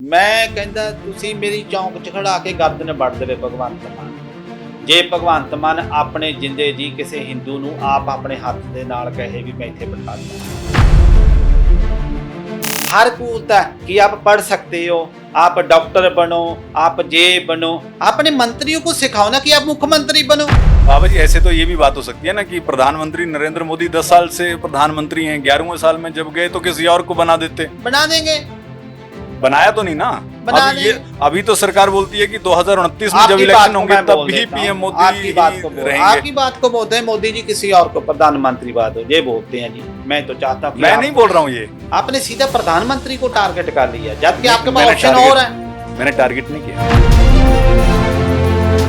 ਮੈਂ ਕਹਿੰਦਾ ਤੁਸੀਂ ਮੇਰੀ ਚੌਂਕ 'ਚ ਖੜਾ ਕੇ ਗਰਦਨ ਵੱਢ ਦੇਵੇ ਭਗਵੰਤ ਮਾਨ। ਜੇ ਭਗਵੰਤ ਮਾਨ ਆਪਣੇ ਜਿੰਦੇ ਜੀ ਕਿਸੇ ਹਿੰਦੂ ਨੂੰ ਆਪ ਆਪਣੇ ਹੱਥ ਦੇ ਨਾਲ ਕਹੇ ਵੀ ਮੈਂ ਇੱਥੇ ਬਿਠਾ ਦਿਆਂ। हर को होता है कि आप पढ़ सकते हो, आप डॉक्टर बनो, आप जे बनो, अपने मंत्रियों को सिखाओ ना कि आप मुख्यमंत्री बनो। बाबा जी ऐसे तो ये भी बात हो सकती है ना कि प्रधानमंत्री नरेंद्र मोदी 10 साल से प्रधानमंत्री हैं, 11वें साल में जब गए तो किसी और को बना देते। बना देंगे, बनाया तो नहीं ना। अभी तो सरकार बोलती है कि 2029 में जब इलेक्शन होंगे तब भी पीएम मोदी रहेंगे। आपकी बात को बोलते हैं मोदी जी किसी और को प्रधानमंत्री बात हो ये बोलते हैं जी। मैं तो चाहता हूँ, मैं नहीं बोल रहा हूँ ये, आपने सीधा प्रधानमंत्री को टारगेट कर लिया जबकि आपके पास ऑप्शन और है। मैंने टारगेट नहीं किया।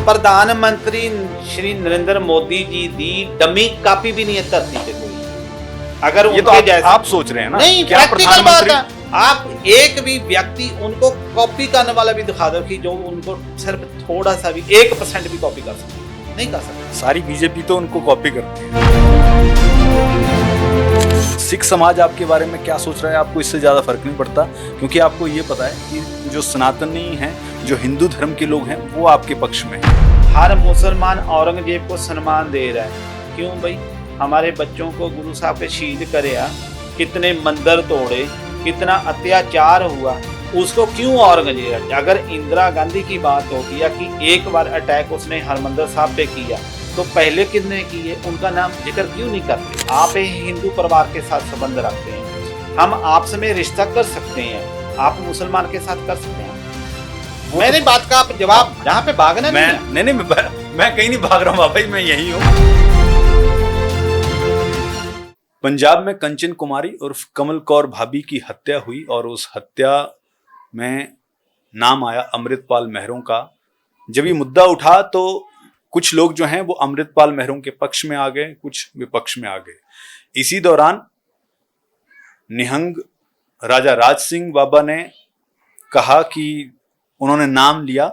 प्रधानमंत्री श्री नरेंद्र मोदी जी दी डमी कापी भी नहीं है धरती पे कोई। अगर ये तो आप सोच रहे हैं ना, नहीं क्या प्रैक्टिकल बात है। आप एक भी व्यक्ति उनको कॉपी करने वाला भी दिखा दो कि जो उनको सिर्फ थोड़ा सा भी 1% भी कॉपी कर सकते, नहीं कर सकते। सारी बीजेपी तो उनको कॉपी करती है। सिख समाज आपके बारे में क्या सोच रहा है आपको इससे ज्यादा फर्क नहीं पड़ता, क्योंकि आपको ये पता है कि जो सनातनी हैं, जो हिंदू धर्म के लोग हैं, वो आपके पक्ष में है। हर मुसलमान औरंगजेब को सम्मान दे रहा है। क्यों भाई? हमारे बच्चों को गुरु साहब पे शहीद करे, कितने मंदिर तोड़े, कितना अत्याचार हुआ, उसको क्यों औरंगजेब? अगर इंदिरा गांधी की बात होती है कि एक बार अटैक उसने हरमंदिर साहब पे किया तो पहले कितने किए, उनका नाम जिक्र क्यों नहीं करते? आप हिंदू परिवार के साथ संबंध रखते हैं, हम आपस में रिश्ता कर सकते हैं, आप मुसलमान के साथ कर सकते हैं। मेरी बात का आप जवाब जहाँ पे भागना नहीं, मैं कहीं नहीं भाग रहा हूँ बाबा जी, मैं यही हूँ। पंजाब में कंचन कुमारी उर्फ कमल कौर भाभी की हत्या हुई और उस हत्या में नाम आया अमृतपाल महरों का। जब ये मुद्दा उठा तो कुछ लोग जो हैं वो अमृतपाल महरों के पक्ष में आ गए, कुछ विपक्ष में आ गए। इसी दौरान निहंग राजा राज सिंह बाबा ने कहा कि उन्होंने नाम लिया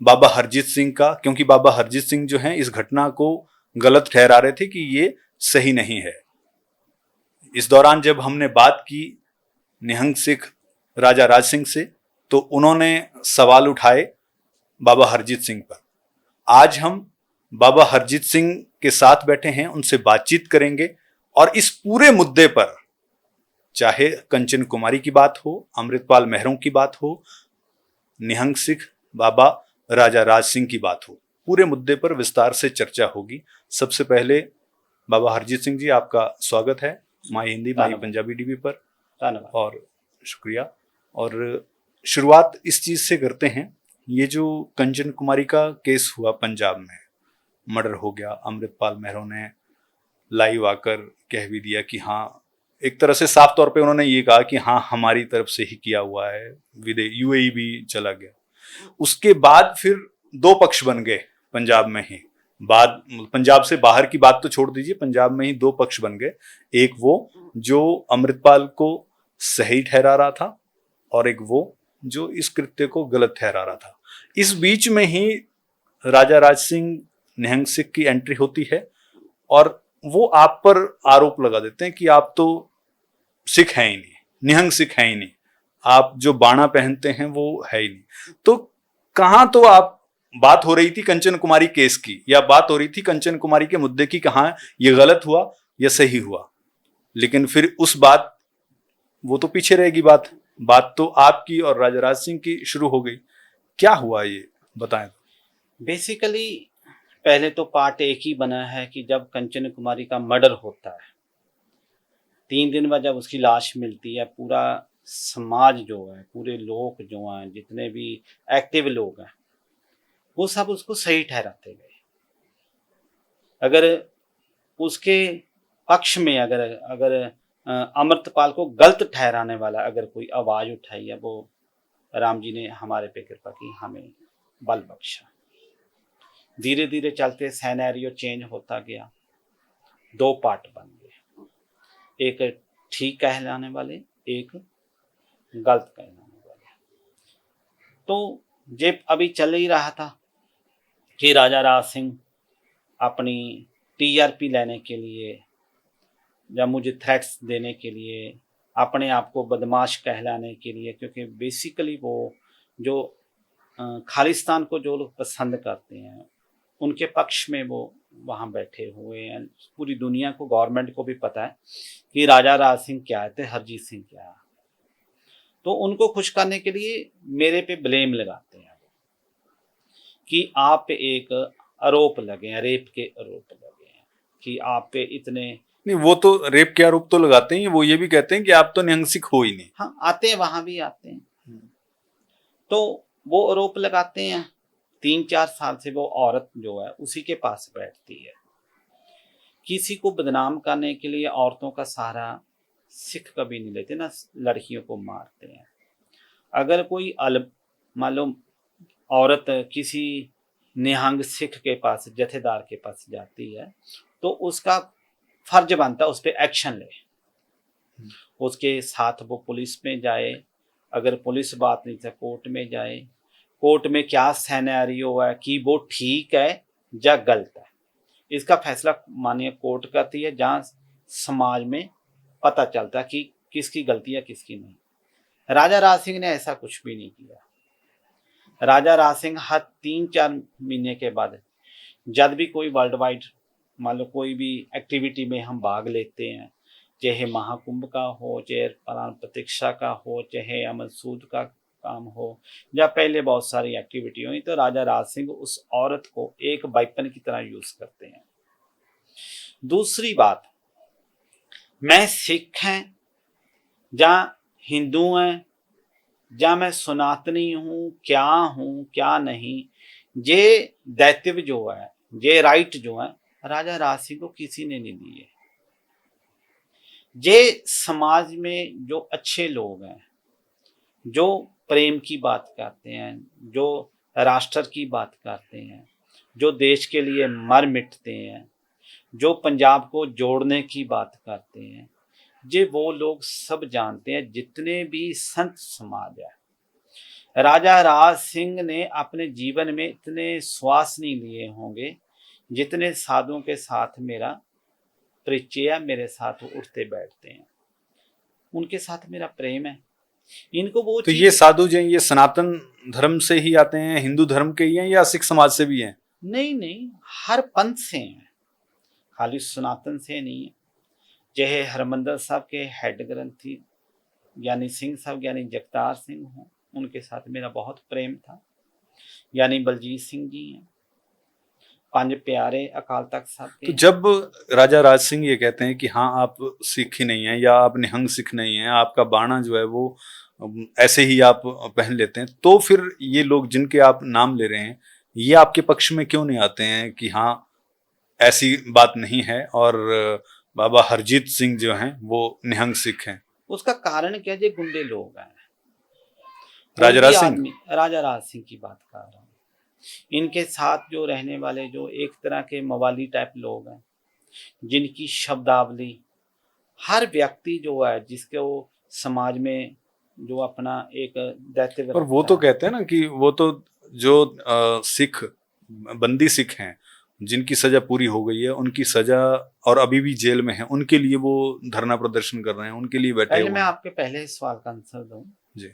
बाबा हरजीत सिंह का, क्योंकि बाबा हरजीत सिंह जो हैं इस घटना को गलत ठहरा रहे थे कि ये सही नहीं है। इस दौरान जब हमने बात की निहंग सिख राजा राज सिंह से तो उन्होंने सवाल उठाए बाबा हरजीत सिंह पर। आज हम बाबा हरजीत सिंह के साथ बैठे हैं, उनसे बातचीत करेंगे और इस पूरे मुद्दे पर, चाहे कंचन कुमारी की बात हो, अमृतपाल महरों की बात हो, निहंग सिख बाबा राजा राज सिंह की बात हो, पूरे मुद्दे पर विस्तार से चर्चा होगी। सबसे पहले बाबा हरजीत सिंह जी, आपका स्वागत है माई हिंदी माई पंजाबी टीवी पर। धन्यवाद और शुक्रिया। और शुरुआत इस चीज से करते हैं, ये जो कंचन कुमारी का केस हुआ पंजाब में, मर्डर हो गया, अमृतपाल महरों ने लाइव आकर कह भी दिया कि हाँ, एक तरह से साफ तौर पे उन्होंने ये कहा कि हाँ हमारी तरफ से ही किया हुआ है, यूएई भी चला गया। उसके बाद फिर दो पक्ष बन गए पंजाब में ही। पंजाब से बाहर की बात तो छोड़ दीजिए, पंजाब में ही दो पक्ष बन गए। एक वो जो अमृतपाल को सही ठहरा रहा था और एक वो जो इस कृत्य को गलत ठहरा रहा था। इस बीच में ही राजा राज सिंह निहंग सिख की एंट्री होती है और वो आप पर आरोप लगा देते हैं कि आप तो सिख हैं ही नहीं, निहंग सिख हैं ही नहीं, आप जो बाणा पहनते हैं वो है ही नहीं। तो कहां तो आप बात हो रही थी कंचन कुमारी केस की, या बात हो रही थी कंचन कुमारी के मुद्दे की, कहां ये गलत हुआ या सही हुआ, लेकिन फिर उस बात वो तो पीछे रहेगी। बात तो आपकी और राजा राज सिंह की शुरू हो गई। क्या हुआ ये बताएं। बेसिकली पहले तो पार्ट एक ही बना है कि जब कंचन कुमारी का मर्डर होता है, 3 दिन बाद जब उसकी लाश मिलती है, पूरा समाज जो है, पूरे लोग जो हैं, जितने भी एक्टिव लोग हैं, वो सब उसको सही ठहराते गए। अगर उसके पक्ष में अगर अमृतपाल को गलत ठहराने वाला अगर कोई आवाज उठाई है, वो राम जी ने हमारे पे कृपा की, हमें बल बख्शा। धीरे धीरे चलते सिनेरियो चेंज होता गया, 2 पार्ट बन गए, एक ठीक कहलाने वाले, एक गलत कहलाने वाले। तो ये अभी चल ही रहा था कि राजा राज सिंह अपनी टीआरपी लेने के लिए या मुझे थ्रेट्स देने के लिए अपने आप को बदमाश कहलाने के लिए, क्योंकि बेसिकली वो जो खालिस्तान को जो लोग पसंद करते हैं उनके पक्ष में वो वहाँ बैठे हुए हैं। पूरी दुनिया को, गवर्नमेंट को भी पता है कि राजा राज सिंह क्या है, हरजीत सिंह क्या है। तो उनको खुश करने के लिए मेरे पे ब्लेम लगाते हैं कि आप पे एक आरोप लगे हैं, रेप के आरोप लगे हैं कि आप पे इतने। नहीं, वो तो रेप के आरोप तो लगाते हैं, वो ये भी कहते हैं कि आप तो निहंसिक हो ही नहीं। हाँ, आते हैं, वहां भी आते हैं। तो वो आरोप लगाते हैं। 3-4 साल से वो औरत जो है उसी के पास बैठती है। किसी को बदनाम करने के लिए औरतों का सहारा सिख कभी नहीं लेते, ना लड़कियों को मारते हैं। अगर कोई मान लो औरत किसी निहंग सिख के पास, जथेदार के पास जाती है तो उसका फर्ज बनता है उस पर एक्शन ले, उसके साथ वो पुलिस में जाए। अगर पुलिस बात नहीं तो कोर्ट में जाए। कोर्ट में क्या सिनेरियो है कि वो ठीक है या गलत है, इसका फैसला मानिए कोर्ट करती है, जहाँ समाज में पता चलता है कि किसकी गलती है किसकी नहीं। राजा राज सिंह ने ऐसा कुछ भी नहीं किया। राजा राज सिंह हर 3-4 महीने के बाद जब भी कोई वर्ल्ड वाइड मान लो कोई भी एक्टिविटी में हम भाग लेते हैं, चाहे महाकुंभ का हो, चाहे प्राण प्रतिष्ठा का हो, चाहे अमर सूद का काम हो, या पहले बहुत सारी एक्टिविटी हुई, तो राजा राज सिंह उस औरत को एक वेपन की तरह यूज करते हैं। दूसरी बात, मैं सिख हैं या हिंदू हैं या मैं सनातनी हूँ क्या नहीं, ये दायित्व जो है, ये राइट जो है राजा राज सिंह को किसी ने नहीं दिए। ये समाज में जो अच्छे लोग हैं, जो प्रेम की बात करते हैं, जो राष्ट्र की बात करते हैं, जो देश के लिए मर मिटते हैं, जो पंजाब को जोड़ने की बात करते हैं, ये वो लोग सब जानते हैं। जितने भी संत समाज है, राजा राज सिंह ने अपने जीवन में इतने श्वास नहीं लिए होंगे जितने साधुओं के साथ मेरा परिचय, मेरे साथ उठते बैठते हैं, उनके साथ मेरा प्रेम है। इनको वो तो ये साधु जो हैं, ये सनातन धर्म से ही आते हैं, हिंदू धर्म के ही हैं या सिख समाज से भी हैं? नहीं, हर पंथ से हैं, खाली सनातन से नहीं है। चाहे हरमंदर साहब के हेड ग्रंथी ज्ञानी सिंह साहब, ज्ञानी जगतार सिंह हों, उनके साथ मेरा बहुत प्रेम था। यानी बलजीत सिंह जी हैं, 5 प्यारे अकाल तख्त साहब के तो हैं। जब राजा राज सिंह ये कहते हैं कि हाँ आप सिख ही नहीं हैं या आप निहंग सिख नहीं हैं, आपका बाणा जो है वो ऐसे ही आप पहन लेते हैं, तो फिर ये लोग जिनके आप नाम ले रहे हैं ये आपके पक्ष में क्यों नहीं आते हैं कि हाँ ऐसी बात नहीं है और बाबा हरजीत सिंह जो हैं वो निहंग सिख हैं? उसका कारण क्या, ये गुंडे लोग हैं। राजा राज सिंह? राजा राज सिंह की बात कर रहा हूँ। इनके साथ जो रहने वाले जो एक तरह के मवाली टाइप लोग हैं, जिनकी शब्दावली हर व्यक्ति जो है जिसके वो समाज में जो अपना एक दायित्व और वो रखता तो है। कहते हैं ना कि वो तो जो सिख बंदी सिख हैं जिनकी सजा पूरी हो गई है, उनकी सजा और अभी भी जेल में है, उनके लिए वो धरना प्रदर्शन कर रहे हैं, उनके लिए बैठे पहले हुए मैं हैं। आपके पहले सवाल का आंसर दूं जी।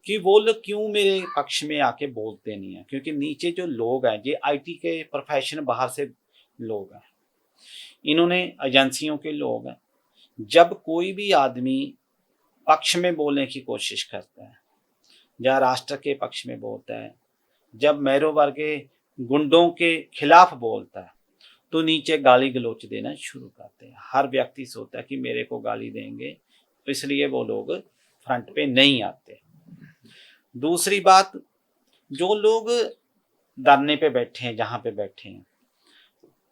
कि वो लोग क्यों मेरे पक्ष में आके बोलते नहीं है, क्योंकि नीचे जो लोग हैं ये आईटी के प्रोफेशन बाहर से लोग हैं, इन्होंने एजेंसियों के लोग हैं। जब कोई भी आदमी पक्ष में बोलने की कोशिश करता है या राष्ट्र के पक्ष में बोलता है, जब मैरोवर के गुंडों के खिलाफ बोलता है, तो नीचे गाली गलौच देना शुरू करते हैं। हर व्यक्ति सोचता है कि मेरे को गाली देंगे, तो इसलिए वो लोग फ्रंट पे नहीं आते। दूसरी बात, जो लोग धरने पे बैठे हैं, जहाँ पे बैठे हैं,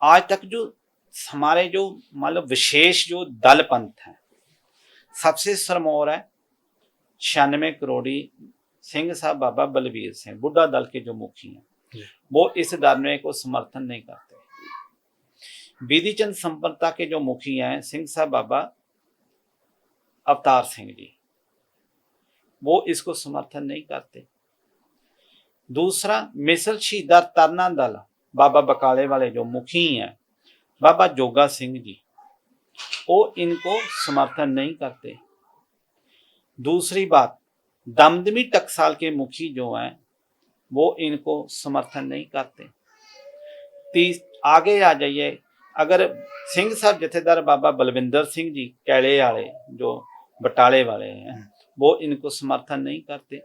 आज तक जो हमारे जो मतलब विशेष जो दल पंथ हैं, सबसे सरमौर है 96 करोड़ी सिंह साहब बाबा बलबीर सिंह, बुढ़ा दल के जो मुखी हैं, वो इस धरने को समर्थन नहीं करते। विधि चंद संप्रदाय के जो मुखी हैं सिंह साहब बाबा अवतार सिंह जी, वो इसको समर्थन नहीं करते। दूसरा, मिसल शीदर तरना दल बाबा बकाले वाले जो मुखी हैं बाबा जोगा सिंह जी, वो इनको समर्थन नहीं करते। दूसरी बात, दमदमी टकसाल के मुखी जो हैं वो इनको समर्थन नहीं करते। आगे आ जाइए, अगर सिंह साहब जथेदार बाबा बलविंदर सिंह जी कैले वाले जो बटाले वाले हैं वो इनको समर्थन नहीं करते।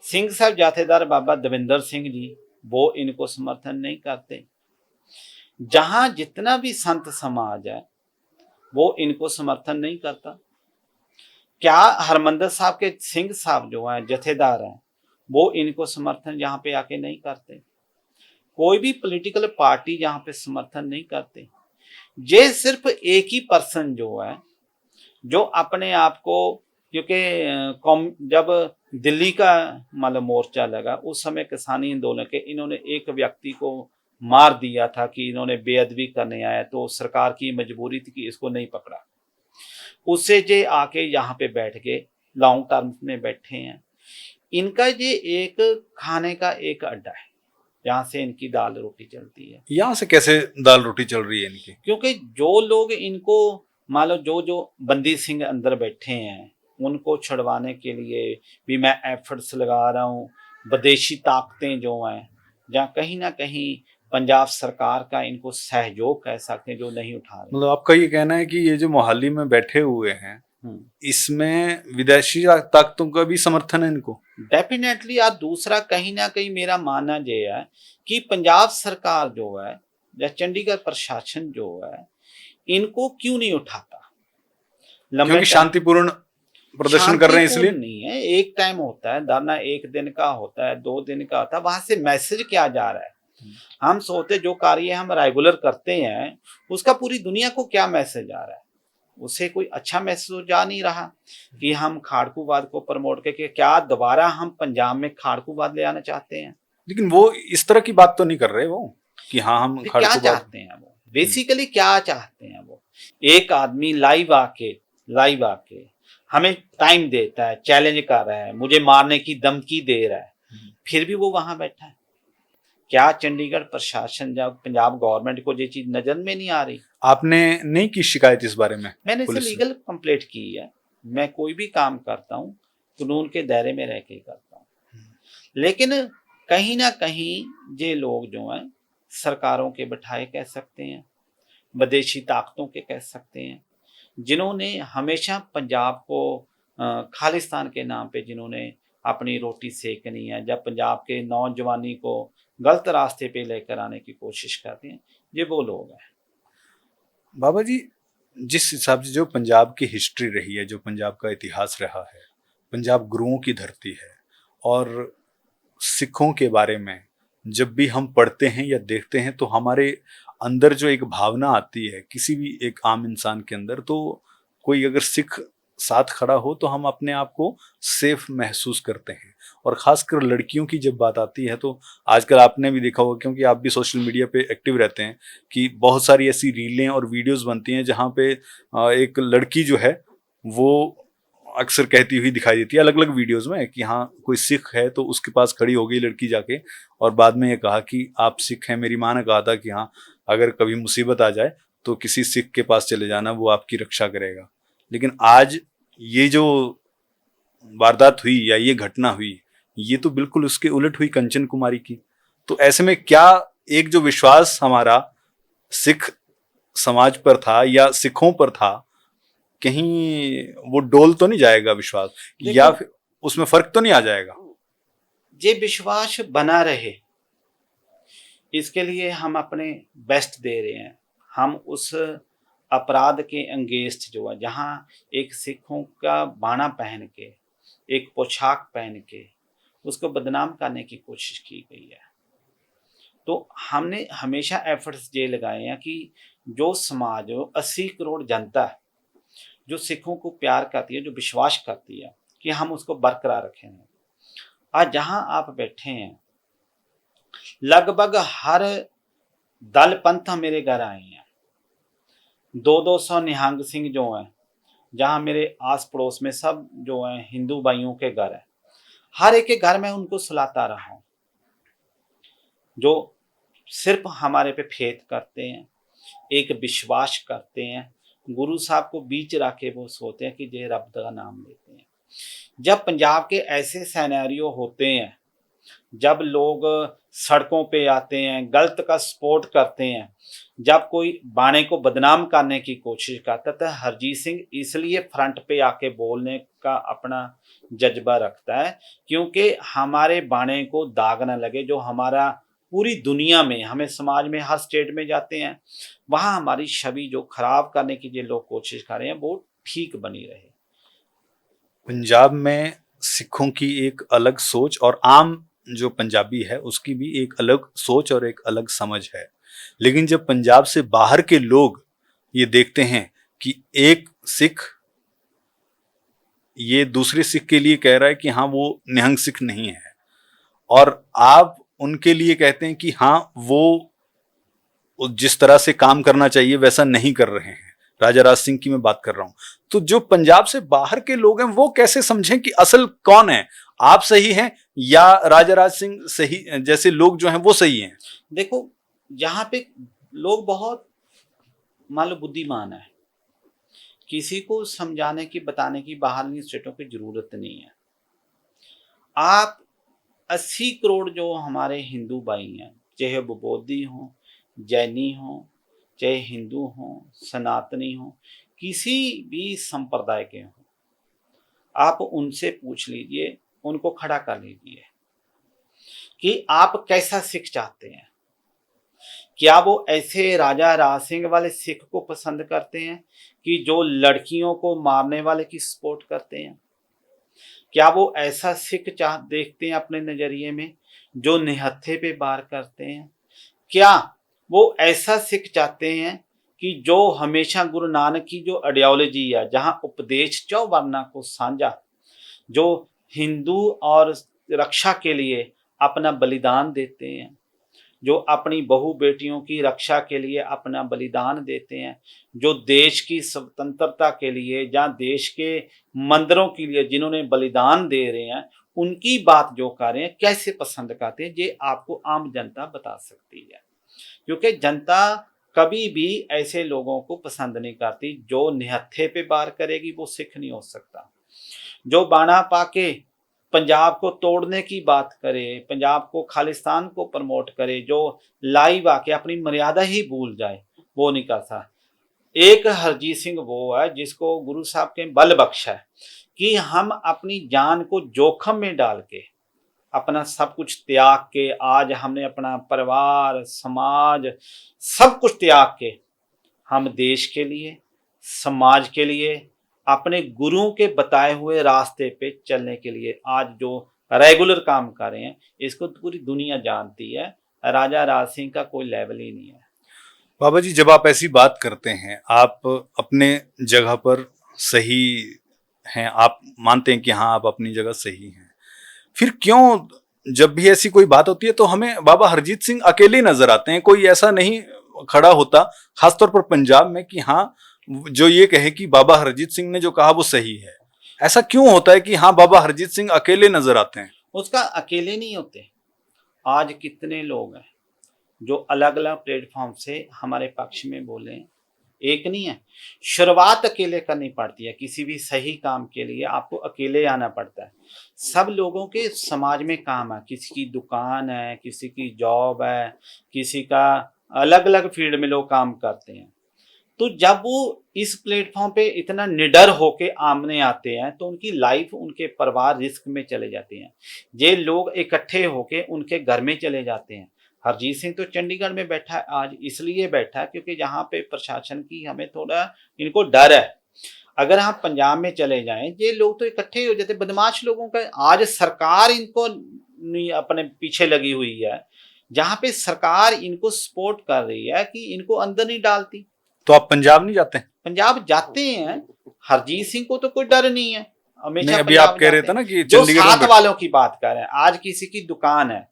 सिंह साहब जथेदार बाबा दविंदर सिंह जी वो इनको समर्थन नहीं करते। जहां जितना भी संत समाज है वो इनको समर्थन नहीं करता। क्या हरमंदर साहब के सिंह साहब जो हैं जथेदार हैं वो इनको समर्थन यहाँ पे आके नहीं करते। कोई भी पॉलिटिकल पार्टी यहाँ पे समर्थन नहीं करते। ये सिर्फ एक ही पर्सन जो है जो अपने आप को, क्योंकि जब दिल्ली का मतलब मोर्चा लगा उस समय किसानी आंदोलन के इन्होंने एक व्यक्ति को मार दिया था कि इन्होंने बेअदबी करने आया, तो सरकार की मजबूरी थी कि इसको नहीं पकड़ा। उससे जे आके यहाँ पे बैठ के लॉन्ग टर्म में बैठे हैं। इनका ये एक खाने का एक अड्डा है जहाँ से इनकी दाल रोटी चलती है। यहाँ से कैसे दाल रोटी चल रही है इनकी? क्योंकि जो लोग इनको मान लो जो बंदी सिंह अंदर बैठे हैं उनको छुड़वाने के लिए भी मैं एफर्ट्स लगा रहा हूँ। विदेशी ताकतें जो हैं जहाँ कहीं ना कहीं पंजाब सरकार का इनको सहयोग कह सकते हैं जो नहीं उठा रहे। मतलब आपका ये कहना है कि ये जो मोहाली में बैठे हुए हैं इसमें विदेशी ताकतों का भी समर्थन है इनको? डेफिनेटली। और दूसरा कहीं ना कहीं मेरा मानना ये है कि पंजाब सरकार जो है या चंडीगढ़ प्रशासन जो है इनको क्यों नहीं उठाता। क्योंकि शांतिपूर्ण प्रदर्शन कर रहे हैं इसलिए नहीं है। एक टाइम होता है धरना, एक दिन का होता है, 2 दिन का होता है, वहां से मैसेज क्या जा रहा है। हम सोचते जो कार्य हम रेगुलर करते हैं उसका पूरी दुनिया को क्या मैसेज आ रहा है, उससे कोई अच्छा मैसेज जा नहीं रहा कि हम खाड़कूवाद को प्रमोट करके क्या दोबारा हम पंजाब में खाड़कूवाद ले आना चाहते हैं। लेकिन वो इस तरह की बात तो नहीं कर रहे वो कि हाँ हम क्या चाहते हैं वो, बेसिकली क्या चाहते हैं वो। एक आदमी लाइव आके हमें टाइम देता है, चैलेंज कर रहा है, मुझे मारने की धमकी दे रहा है, फिर भी वो वहां बैठा है। क्या चंडीगढ़ प्रशासन या पंजाब गवर्नमेंट को ये चीज नजर में नहीं आ रही? आपने नहीं की शिकायत इस बारे में? मैंने इसे लीगल कंप्लेंट की है। मैं कोई भी काम करता हूँ कानून के दायरे में रह के करता हूँ, लेकिन कहीं ना कहीं ये लोग जो हैं सरकारों के बिठाए कह सकते हैं, विदेशी ताकतों के कह सकते हैं, जिन्होंने हमेशा पंजाब को खालिस्तान के नाम पे जिन्होंने अपनी रोटी सेकनी है, जब पंजाब के नौजवानी को गलत रास्ते पे लेकर आने की कोशिश करते हैं, ये वो लोग हैं। बाबा जी, जिस हिसाब से जो पंजाब की हिस्ट्री रही है, जो पंजाब का इतिहास रहा है, पंजाब गुरुओं की धरती है, और सिखों के बारे में जब भी हम पढ़ते हैं या देखते हैं तो हमारे अंदर जो एक भावना आती है किसी भी एक आम इंसान के अंदर, तो कोई अगर सिख साथ खड़ा हो तो हम अपने आप को सेफ महसूस करते हैं। और खासकर लड़कियों की जब बात आती है तो आजकल आपने भी देखा होगा, क्योंकि आप भी सोशल मीडिया पे एक्टिव रहते हैं, कि बहुत सारी ऐसी रीलें और वीडियोस बनती हैं जहाँ पे एक लड़की जो है वो अक्सर कहती हुई दिखाई देती है अलग अलग वीडियोस में कि हाँ कोई सिख है, तो उसके पास खड़ी हो गई लड़की जाके और बाद में ये कहा कि आप सिख हैं, मेरी माँ ने कहा था कि हाँ अगर कभी मुसीबत आ जाए तो किसी सिख के पास चले जाना, वो आपकी रक्षा करेगा। लेकिन आज ये जो वारदात हुई या ये घटना हुई, ये तो बिल्कुल उसके उलट हुई कंचन कुमारी की। तो ऐसे में क्या एक जो विश्वास हमारा सिख समाज पर था या सिखों पर था, कहीं वो डोल तो नहीं जाएगा विश्वास, या फिर उसमें फर्क तो नहीं आ जाएगा? ये विश्वास बना रहे इसके लिए हम अपने बेस्ट दे रहे हैं। हम उस अपराध के अंगेस्ट जो है, जहाँ एक सिखों का बाना पहन के, एक पोशाक पहन के उसको बदनाम करने की कोशिश की गई है, तो हमने हमेशा एफर्ट्स ये लगाए हैं कि जो समाज 80 करोड़ जनता है जो सिखों को प्यार करती है, जो विश्वास करती है, कि हम उसको बरकरार रखेंगे। आज जहां आप बैठे हैं लगभग हर दल पंथ मेरे घर आए हैं। 200 निहंग सिंह जो हैं, जहां मेरे आस पड़ोस में सब जो हैं हिंदू भाइयों के घर है, हर एक के घर में उनको सुलाता रहा हूं, जो सिर्फ हमारे पे फेथ करते हैं, एक विश्वास करते हैं, गुरु साहब को बीच रख के वो सोचते हैं कि जे रब का नाम लेते हैं। जब पंजाब के ऐसे सिनेरियो होते हैं, जब लोग सड़कों पे आते हैं, गलत का सपोर्ट करते हैं, जब कोई बाणे को बदनाम करने की कोशिश करता है, तो हरजीत सिंह इसलिए फ्रंट पे आके बोलने का अपना जज्बा रखता है क्योंकि हमारे बाणे को दाग ना लगे। जो हमारा पूरी दुनिया में, हमें समाज में, हर स्टेट में जाते हैं, वहाँ हमारी छवि जो खराब करने की जो लोग कोशिश कर रहे हैं वो ठीक बनी रहे। पंजाब में सिखों की एक अलग सोच और आम जो पंजाबी है उसकी भी एक अलग सोच और एक अलग समझ है। लेकिन जब पंजाब से बाहर के लोग ये देखते हैं कि एक सिख ये दूसरे सिख के लिए कह रहा है कि हाँ वो निहंग सिख नहीं है, और आप उनके लिए कहते हैं कि हाँ वो जिस तरह से काम करना चाहिए वैसा नहीं कर रहे हैं, राजा राज सिंह की मैं बात कर रहा हूं, तो जो पंजाब से बाहर के लोग हैं वो कैसे समझें कि असल कौन है, आप सही हैं या राजा राज सिंह सही, जैसे लोग जो हैं वो सही हैं? देखो, यहाँ पे लोग बहुत मान लो बुद्धिमान है, किसी को समझाने की बताने की बाहर स्टेटों की जरूरत नहीं है। आप 80 करोड़ जो हमारे हिंदू भाई हैं, चाहे वो बौद्धी हों, जैनी हों, चाहे हिंदू हों, सनातनी हों, किसी भी संप्रदाय के हों, आप उनसे पूछ लीजिए, उनको खड़ा कर लीजिए कि आप कैसा सिख चाहते हैं। क्या वो ऐसे राजा राज सिंह वाले सिख को पसंद करते हैं कि जो लड़कियों को मारने वाले की सपोर्ट करते हैं? क्या वो ऐसा सिख चाह देखते हैं अपने नजरिए में जो निहत्थे पे वार करते हैं? क्या वो ऐसा सिख चाहते हैं कि जो हमेशा गुरु नानक की जो आइडियोलॉजी है, जहां उपदेश चौवर्णा को साझा, जो हिंदू और रक्षा के लिए अपना बलिदान देते हैं, जो अपनी बहू बेटियों की रक्षा के लिए अपना बलिदान देते हैं, जो देश की स्वतंत्रता के लिए या देश के मंदिरों के लिए जिन्होंने बलिदान दे रहे हैं, उनकी बात जो कर रहे हैं कैसे पसंद करते हैं, ये आपको आम जनता बता सकती है। क्योंकि जनता कभी भी ऐसे लोगों को पसंद नहीं करती। जो निहत्थे पे वार करेगी वो सिख नहीं हो सकता। जो बाणा पाके पंजाब को तोड़ने की बात करे, पंजाब को खालिस्तान को प्रमोट करे, जो लाइव आके अपनी मर्यादा ही भूल जाए, वो नहीं करता। एक हरजीत सिंह वो है जिसको गुरु साहब के बल बख्शा है कि हम अपनी जान को जोखिम में डाल के, अपना सब कुछ त्याग के, आज हमने अपना परिवार, समाज, सब कुछ त्याग के हम देश के लिए, समाज के लिए, अपने गुरुओं के बताए हुए रास्ते पे चलने के लिए आज जो रेगुलर काम कर रहे हैं, इसको पूरी दुनिया जानती है। राजा राज सिंह का कोई लेवल ही नहीं है। बाबा जी, जब आप ऐसी बात करते हैं, आप अपने जगह पर सही हैं, आप मानते हैं कि हाँ आप अपनी जगह सही हैं, फिर क्यों जब भी ऐसी कोई बात होती है तो हमें बाबा हरजीत सिंह अकेले नजर आते हैं, कोई ऐसा नहीं खड़ा होता, खासतौर पर पंजाब में, कि हाँ जो ये कहे कि बाबा हरजीत सिंह ने जो कहा वो सही है? ऐसा क्यों होता है कि हाँ बाबा हरजीत सिंह अकेले नजर आते हैं? उसका अकेले नहीं होते। आज कितने लोग हैं जो अलग अलग प्लेटफॉर्म से हमारे पक्ष में बोले, एक नहीं है। शुरुआत अकेले करनी पड़ती है, किसी भी सही काम के लिए आपको अकेले आना पड़ता है। सब लोगों के समाज में काम है, किसी की दुकान है, किसी की जॉब है, किसी का अलग अलग फील्ड में लोग काम करते हैं। तो जब वो इस प्लेटफॉर्म पे इतना निडर होके आमने आते हैं तो उनकी लाइफ, उनके परिवार रिस्क में चले जाते हैं। ये लोग इकट्ठे होके उनके घर में चले जाते हैं। हरजीत सिंह तो चंडीगढ़ में बैठा है, आज इसलिए बैठा है क्योंकि यहाँ पे प्रशासन की हमें थोड़ा इनको डर है। अगर हम पंजाब में चले जाएं, ये लोग तो इकट्ठे हो जाते, बदमाश लोगों का। आज सरकार इनको अपने पीछे लगी हुई है, जहाँ पे सरकार इनको सपोर्ट कर रही है कि इनको अंदर नहीं डालती। तो आप पंजाब नहीं जाते हैं? पंजाब जाते हैं, हरजीत सिंह को तो कोई डर नहीं है, नहीं, हमेशा अभी आप पंजाब कह रहे जाते थे ना हैं। कि जो चंडीगढ़ साथ में वालों की बात कर रहे हैं, आज किसी की दुकान है,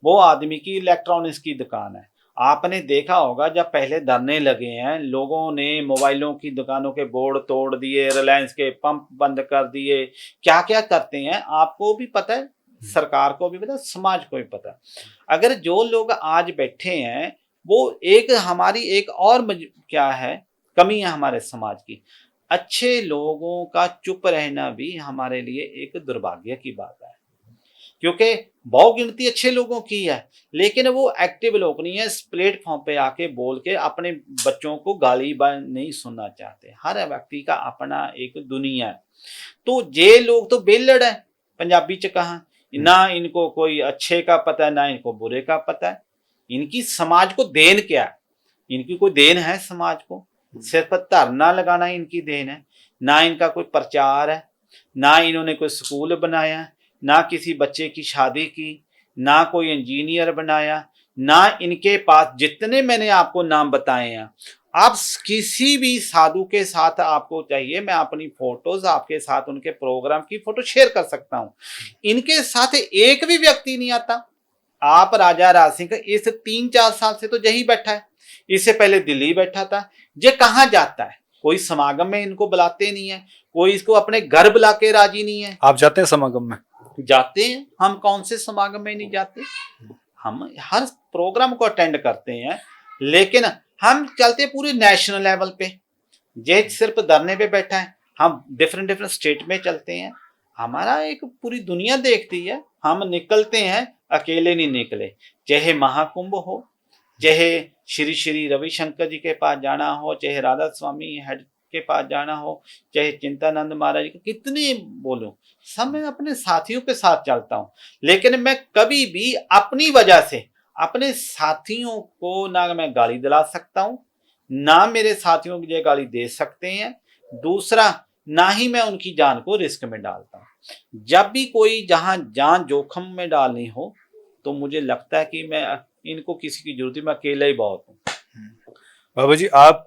वो आदमी की इलेक्ट्रॉनिक्स की दुकान है। आपने देखा होगा जब पहले धरने लगे हैं, लोगों ने मोबाइलों की दुकानों के बोर्ड तोड़ दिए, रिलायंस के पंप बंद कर दिए, क्या क्या करते हैं आपको भी पता है, सरकार को भी पता है, समाज को भी पता है। अगर जो लोग आज बैठे हैं वो एक हमारी एक और क्या है कमी है हमारे समाज की। अच्छे लोगों का चुप रहना भी हमारे लिए एक दुर्भाग्य की बात है, क्योंकि बहुगिनती अच्छे लोगों की है, लेकिन वो एक्टिव लोग नहीं है। इस प्लेटफॉर्म पे आके बोल के अपने बच्चों को गाली नहीं सुनना चाहते। हर व्यक्ति का अपना एक दुनिया है। तो ये लोग तो बेलड़ है, पंजाबी च कहा, ना इनको कोई अच्छे का पता है ना इनको बुरे का पता है। इनकी समाज को देन क्या है? इनकी कोई देन है समाज को? सिर्फ धरना लगाना इनकी देन है। ना इनका कोई प्रचार है, ना इन्होंने कोई स्कूल बनाया, ना किसी बच्चे की शादी की, ना कोई इंजीनियर बनाया, ना इनके पास जितने मैंने आपको नाम बताए हैं। आप किसी भी साधु के साथ आपको चाहिए, मैं अपनी फोटोज आपके साथ उनके प्रोग्राम की फोटो शेयर कर सकता हूं। इनके साथ एक भी व्यक्ति नहीं आता। आप राजा राज सिंह इस 3-4 साल से तो यही बैठा है, इससे पहले दिल्ली बैठा था। ये कहाँ जाता है? कोई समागम में इनको बुलाते नहीं है, कोई इसको अपने घर बुला के राजी नहीं है। आप जाते हैं समागम में? जाते हैं, हम कौन से समागम में नहीं जाते? हम हर प्रोग्राम को अटेंड करते हैं, लेकिन हम चलते पूरे नेशनल लेवल पे। ये सिर्फ धरने पे बैठा है, हम डिफरेंट डिफरेंट स्टेट में चलते हैं। हमारा एक पूरी दुनिया देखती है, हम निकलते हैं, अकेले नहीं निकले। चाहे महाकुंभ हो, चाहे श्री श्री रविशंकर जी के पास जाना हो, चाहे राधा स्वामी हेड के पास जाना हो, चाहे चिंतानंद महाराज जी, कितने बोलूं, सब मैं अपने साथियों के साथ चलता हूं। लेकिन मैं कभी भी अपनी वजह से अपने साथियों को ना मैं गाली दिला सकता हूं, ना मेरे साथियों की गाली दे सकते हैं। दूसरा, ना ही मैं उनकी जान को रिस्क में डालता हूं। जब भी कोई जहां जान जोखिम में डालनी हो, तो मुझे लगता है कि मैं इनको किसी की जरूरत, मैं अकेला ही बहुत हूँ। बाबा जी, आप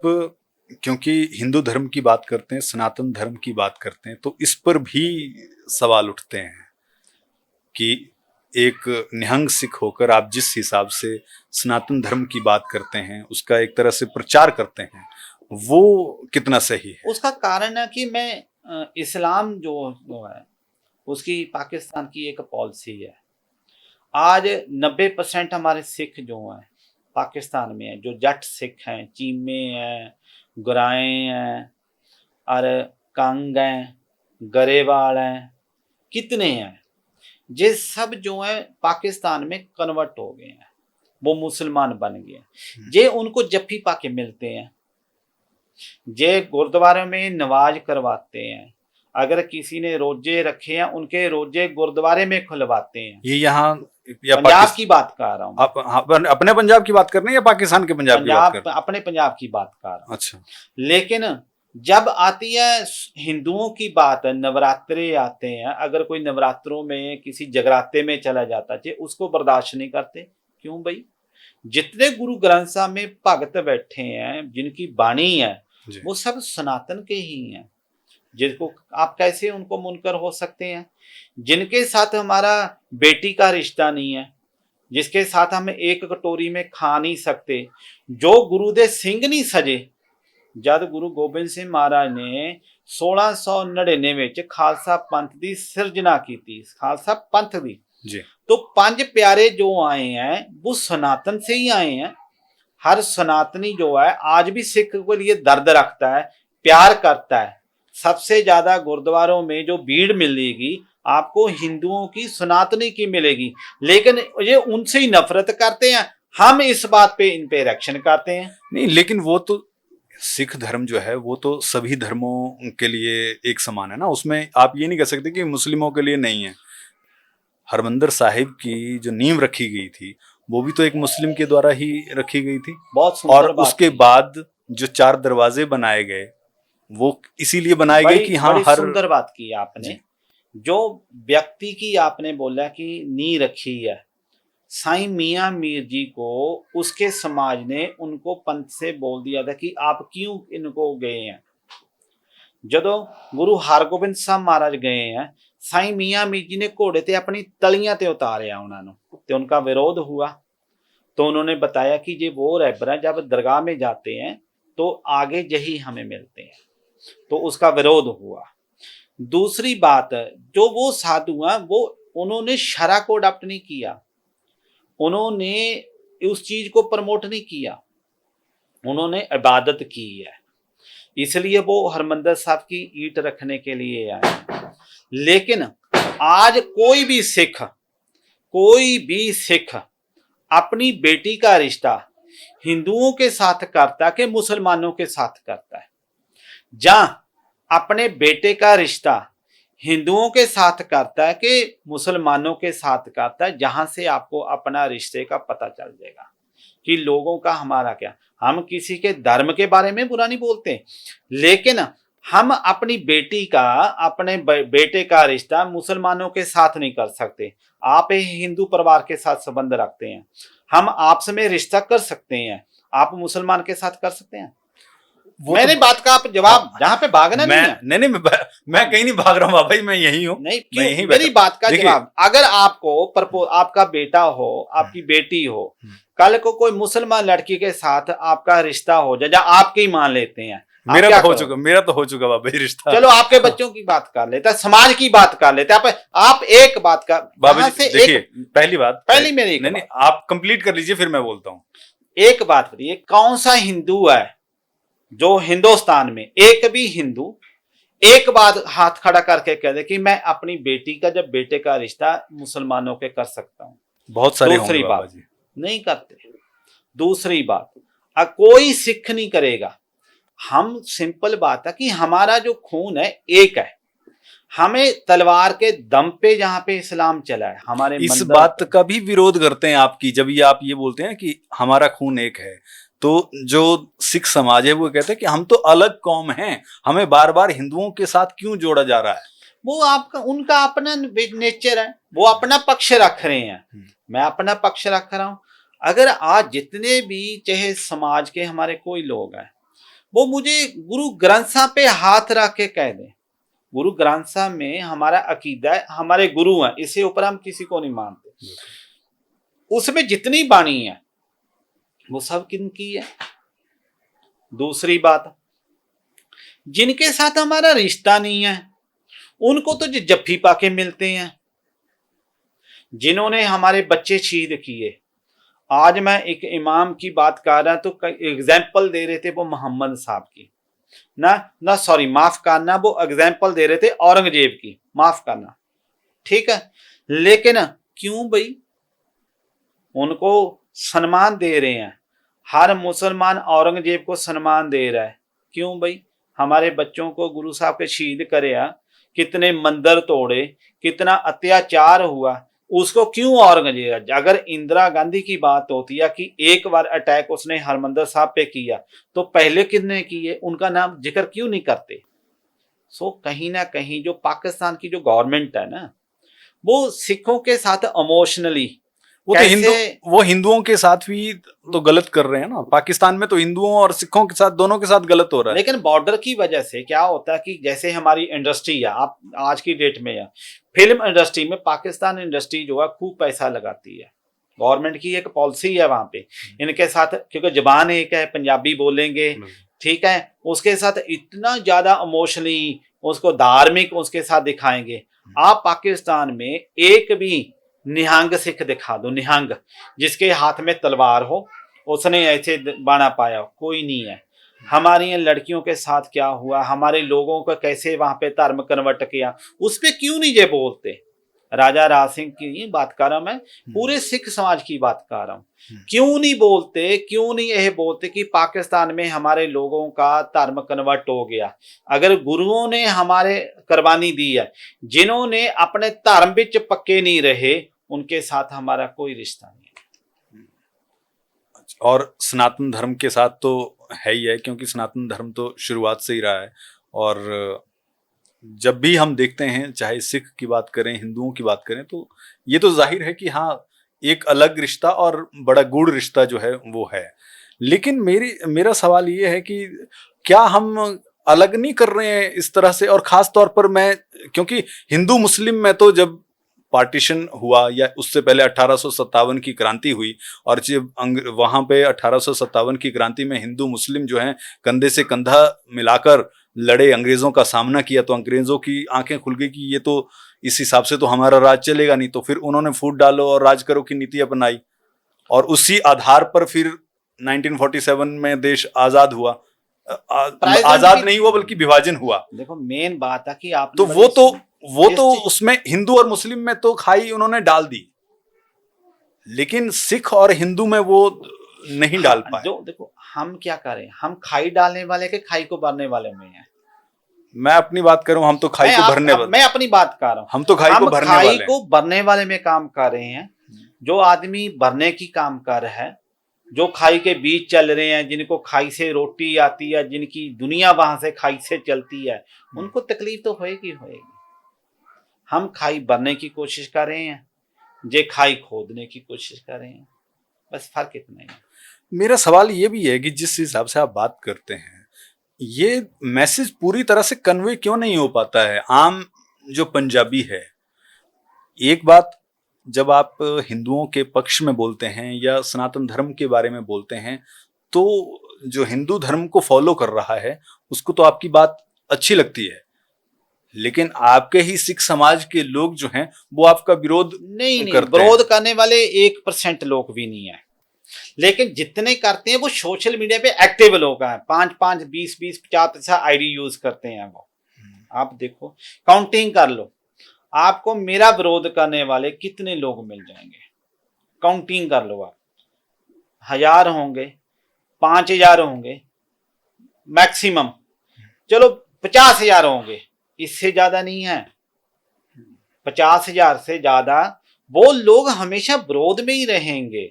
क्योंकि हिंदू धर्म की बात करते हैं, सनातन धर्म की बात करते हैं, तो इस पर भी सवाल उठते हैं कि एक निहंग सिख होकर आप जिस हिसाब से सनातन धर्म की बात करते हैं, उसका एक तरह से प्रचार करते हैं, वो कितना सही है? उसका कारण है कि मैं इस्लाम जो है उसकी पाकिस्तान की एक पॉलिसी है। आज 90% हमारे सिख जो हैं पाकिस्तान में हैं, जो जट सिख हैं, चीमे हैं, गुराएं हैं, और कंग हैं, गरेवाल हैं, कितने हैं, ये सब जो है पाकिस्तान में कन्वर्ट हो गए हैं, वो मुसलमान बन गए हैं। ये उनको जफ्फी पाके मिलते हैं, ये गुरुद्वारे में नमाज करवाते हैं। अगर किसी ने रोजे रखे हैं, उनके रोजे गुरुद्वारे में खुलवाते हैं। ये यहाँ या पंजाब की बात कर रहा हूँ, आप अपने पंजाब की बात कर रहे हैं या पाकिस्तान के पंजाब की बात कर रहे हैं? अपने पंजाब की बात कर रहा हूँ। अच्छा। लेकिन जब आती है हिंदुओं की बात, नवरात्रे आते हैं, अगर कोई नवरात्रों में किसी जगराते में चला जाता है, उसको बर्दाश्त नहीं करते। क्यों भाई? जितने गुरु ग्रंथ साहब में भगत बैठे हैं, जिनकी बाणी है, वो सब सनातन के ही हैं। जिनको आप कैसे उनको मुनकर हो सकते हैं? जिनके साथ हमारा बेटी का रिश्ता नहीं है, जिसके साथ हम एक कटोरी में खा नहीं सकते, जो गुरु दे सिंह नहीं सजे। जद गुरु गोबिंद सिंह महाराज ने 1699 ਵਿੱਚ खालसा पंथ की सिरजना की थी, खालसा पंथ की जी। तो 5 प्यारे जो आए हैं वो सनातन से ही आए हैं। हर सनातनी जो है आज भी सिख के लिए दर्द रखता है, प्यार करता है। सबसे ज्यादा गुरुद्वारों में जो भीड़ मिलेगी आपको हिंदुओं की, सनातनी की मिलेगी, लेकिन ये उनसे ही नफरत करते हैं। हम इस बात पे इन पे रिएक्शन करते हैं। नहीं, लेकिन वो तो सिख धर्म जो है वो तो सभी धर्मों के लिए एक समान है ना, उसमें आप ये नहीं कह सकते कि मुस्लिमों के लिए नहीं है। हरमंदिर साहिब की जो नींव रखी गई थी वो भी तो एक मुस्लिम के द्वारा ही रखी गई थी। बहुत सुंदर और बात उसके बाद जो 4 दरवाजे बनाए गए वो इसीलिए बनाए गए कि हाँ, बड़ी हर सुंदर बात की आपने। जो व्यक्ति की आपने बोला कि नींव रखी है, साईं मियां मीर जी को उसके समाज ने उनको पंथ से बोल दिया था कि आप क्यों इनको गए हैं। जदों गुरु हरगोबिंद साहब महाराज गए हैं, साईं मियां मीर जी ने घोड़े ते अपनी तलियां ते उतारिया उन्होंने, तो उनका विरोध हुआ। तो उन्होंने बताया कि ये वो रहबर है, जब दरगाह में जाते हैं तो आगे यही हमें मिलते हैं, तो उसका विरोध हुआ। दूसरी बात, जो वो साधु हैं वो उन्होंने शरा को अडॉप्ट नहीं किया, उन्होंने उस चीज को प्रमोट नहीं किया, उन्होंने इबादत की है। इसलिए वो हरमंदिर साहब की ईंट रखने के लिए आए हैं। लेकिन आज कोई भी सिख अपनी बेटी का रिश्ता हिंदुओं के साथ करता है कि मुसलमानों के साथ करता है, जहां अपने बेटे का रिश्ता हिंदुओं के साथ करता है कि मुसलमानों के साथ करता है, जहां से आपको अपना रिश्ते का पता चल जाएगा कि लोगों का हमारा क्या। हम किसी के धर्म के बारे में बुरा नहीं बोलते, लेकिन हम अपनी बेटी का, अपने बेटे का रिश्ता मुसलमानों के साथ नहीं कर सकते। आप हिंदू परिवार के साथ संबंध रखते हैं, हम आपस में रिश्ता कर सकते हैं, आप मुसलमान के साथ कर सकते हैं। मेरी बात का आप जवाब, जहां पे भागना नहीं है। नहीं, मैं कहीं नहीं भाग रहा हूँ बाबा जी, मैं यही हूँ। नहीं, क्यों? मेरी बात का जवाब, अगर आपको आपका बेटा हो, आपकी बेटी हो, कल को कोई मुसलमान लड़की के साथ आपका रिश्ता हो जाए, या आपके ही मान लेते हैं, मेरा तो हो चुका बाबा जी रिश्ता। चलो आपके बच्चों की बात कर लेते हैं, समाज की बात कर लेते हैं। आप एक बात का बाबा जी देखिए, पहली मेरी नहीं, आप कंप्लीट कर लीजिए फिर मैं बोलता हूँ। एक बात बताइए, कौन सा हिंदू है जो हिंदुस्तान में, एक भी हिंदू एक बात हाथ खड़ा करके कह दे कि मैं अपनी बेटी का, जब बेटे का रिश्ता मुसलमानों के कर सकता हूं? बहुत सारे दूसरी बात, नहीं करते। दूसरी बात, कोई सिख नहीं करेगा। हम सिंपल बात है कि हमारा जो खून है एक है, हमें तलवार के दम पे जहां पे इस्लाम चला है, हमारे इस बात का भी विरोध करते हैं आपकी, जब ये आप ये बोलते हैं कि हमारा खून एक है, तो जो सिख समाज है वो कहते हैं कि हम तो अलग कौम हैं, हमें बार बार हिंदुओं के साथ क्यों जोड़ा जा रहा है? वो आपका, उनका अपना नेचर है, वो अपना पक्ष रख रहे हैं, मैं अपना पक्ष रख रहा हूं। अगर आज जितने भी चाहे समाज के हमारे कोई लोग हैं, वो मुझे गुरु ग्रंथ साहब पे हाथ रख के कह दें, गुरु ग्रंथ साहब में हमारा अकीदा है, हमारे गुरु हैं, इससे ऊपर हम किसी को नहीं मानते, उसमें जितनी बाणी है वो सब किनकी है। दूसरी बात, जिनके साथ हमारा रिश्ता नहीं है उनको तो जफ्फी पाके मिलते हैं, जिन्होंने हमारे बच्चे शहीद किए। आज मैं एक इमाम की बात कर रहा तो एग्जाम्पल दे रहे थे वो मोहम्मद साहब की, ना सॉरी माफ करना, वो एग्जाम्पल दे रहे थे औरंगजेब की, माफ करना, ठीक है। लेकिन क्यों भाई उनको सम्मान दे रहे हैं? हर मुसलमान औरंगजेब को सम्मान दे रहा है, क्यों भाई? हमारे बच्चों को गुरु साहब के शहीद करे, कितने मंदिर तोड़े, कितना अत्याचार हुआ, उसको क्यों औरंगजेब? अगर इंदिरा गांधी की बात होती है कि एक बार अटैक उसने हरमंदिर साहब पे किया, तो पहले किसने किए, उनका नाम जिक्र क्यों नहीं करते? सो कहीं ना कहीं जो पाकिस्तान की जो गवर्नमेंट है ना, वो सिखों के साथ इमोशनली, वो तो वो हिंदुओं के साथ भी तो गलत कर रहे हैं ना। पाकिस्तान में तो हिंदुओं और सिखों के साथ, दोनों के साथ गलत हो रहा है। लेकिन बॉर्डर की वजह से क्या होता है कि जैसे हमारी इंडस्ट्री है, आप आज की डेट में है, फिल्म इंडस्ट्री में पाकिस्तान इंडस्ट्री जो है खूब पैसा लगाती है, गवर्नमेंट की एक पॉलिसी है वहां पे इनके साथ, क्योंकि जबान एक है, पंजाबी बोलेंगे, ठीक है, उसके साथ इतना ज्यादा इमोशनली उसको धार्मिक उसके साथ दिखाएंगे। आप पाकिस्तान में एक भी निहंग सिख दिखा दो, निहंग जिसके हाथ में तलवार हो, उसने ऐसे बाना पाया, कोई नहीं है। हमारी लड़कियों के साथ क्या हुआ, हमारे लोगों को कैसे वहां पे धर्म कन्वर्ट किया, उस पर क्यों नहीं ये बोलते? राजा राज सिंह की बात कर रहा हूं मैं, पूरे सिख समाज की बात कर रहा हूं। क्यों नहीं बोलते, क्यों नहीं यह बोलते कि पाकिस्तान में हमारे लोगों का धर्म कन्वर्ट हो गया? अगर गुरुओं ने हमारे कुर्बानी दी है, जिन्होंने अपने धर्म विच पक्के नहीं रहे, उनके साथ हमारा कोई रिश्ता नहीं। और सनातन धर्म के साथ तो है ही है, क्योंकि सनातन धर्म तो शुरुआत से ही रहा है। और जब भी हम देखते हैं, चाहे सिख की बात करें, हिंदुओं की बात करें, तो ये तो जाहिर है कि हाँ, एक अलग रिश्ता और बड़ा गूढ़ रिश्ता जो है वो है। लेकिन मेरा सवाल ये है कि क्या हम अलग नहीं कर रहे हैं इस तरह से? और खास तौर पर मैं, क्योंकि हिंदू मुस्लिम में तो जब पार्टीशन हुआ या उससे पहले 1857 की क्रांति हुई, और जब वहां पे 1857 की क्रांति में हिंदू मुस्लिम जो हैं कंधे से कंधा मिलाकर लड़े, अंग्रेजों का सामना किया, तो अंग्रेजों की आंखें खुल गई कि ये तो इस हिसाब से तो हमारा राज चलेगा नहीं। तो फिर उन्होंने फूट डालो और राज करो की नीति अपनाई, और उसी आधार पर फिर 1947 में देश आजाद हुआ। आजाद नहीं हुआ बल्कि विभाजन हुआ। देखो मेन बात है कि आप तो वो तो उसमें हिंदू और मुस्लिम में तो खाई उन्होंने डाल दी, लेकिन सिख और हिंदू में वो नहीं डाल पाए। जो देखो हम क्या करें, हम खाई डालने वाले के खाई को भरने वाले में हैं। मैं अपनी बात करूं, हम तो खाई को भरने वाले, मैं अपनी बात कर रहा हूं, हम तो खाई को भरने वाले, खाई को भरने वाले में काम कर रहे हैं। जो आदमी भरने की काम कर रहा है, जो खाई के बीच चल रहे हैं, जिनको खाई से रोटी आती है, जिनकी दुनिया वहां से खाई से चलती है, उनको तकलीफ तो होएगी होएगी। हम खाई भरने की कोशिश कर रहे हैं, जे खाई खोदने की कोशिश कर रहे हैं, बस फर्क इतना ही है। मेरा सवाल ये भी है कि जिस हिसाब से आप बात करते हैं, ये मैसेज पूरी तरह से कन्वे क्यों नहीं हो पाता है आम जो पंजाबी है। एक बात जब आप हिंदुओं के पक्ष में बोलते हैं या सनातन धर्म के बारे में बोलते हैं, तो जो हिंदू धर्म को फॉलो कर रहा है उसको तो आपकी बात अच्छी लगती है, लेकिन आपके ही सिख समाज के लोग जो हैं वो आपका विरोध नहीं विरोध करने वाले 1% लोग भी नहीं है, लेकिन जितने करते हैं वो सोशल मीडिया पे एक्टिव लोग हैं। 5-5, 20-20, 50 आईडी यूज करते हैं वो। आप देखो, काउंटिंग कर लो, आपको मेरा विरोध करने वाले कितने लोग मिल जाएंगे। काउंटिंग कर लो आप, 1000 होंगे, 5000 होंगे मैक्सिमम, चलो 50,000 होंगे, इससे ज्यादा नहीं है। 50,000 से ज्यादा वो लोग हमेशा विरोध में ही रहेंगे।